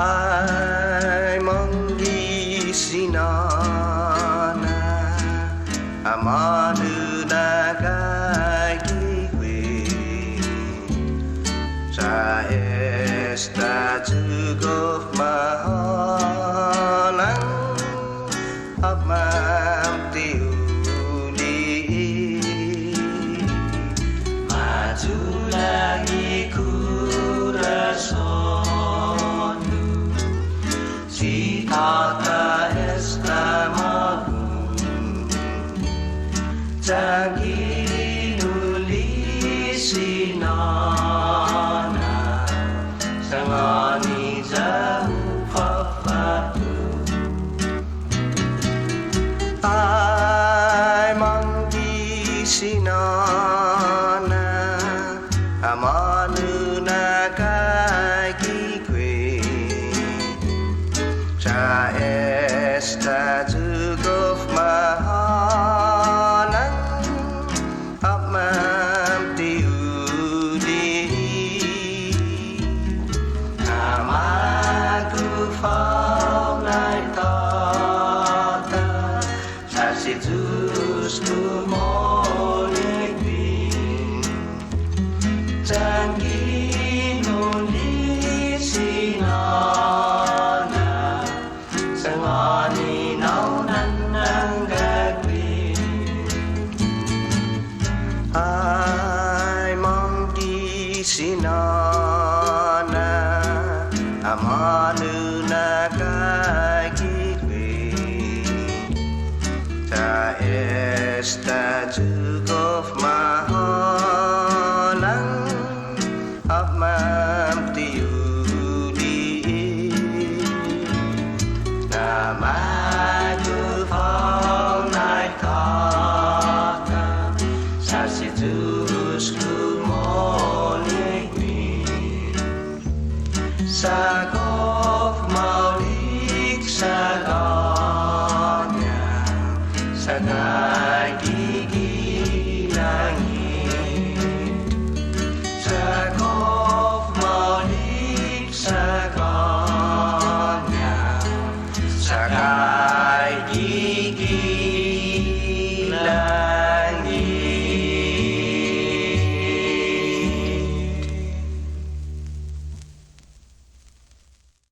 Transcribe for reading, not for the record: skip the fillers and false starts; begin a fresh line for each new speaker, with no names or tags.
Ay manggisinana amanu nagagigwe sa esta cukup mahalang amam tiuli maju lagi kurasonu si tata esta magung jangi nulisinana sangani jauh papatu ay manggisinana amanu nagagigwe sa esta cukup mahalang amam tiudi namaku faunai tata sa situsku monikbin jangi nulisinana sangani naunan ng gagawin ay manggisinana amanu nagagigwe sa esta cukup mahalang amam tiudi namaku faunai tata sa situsku monikbin sa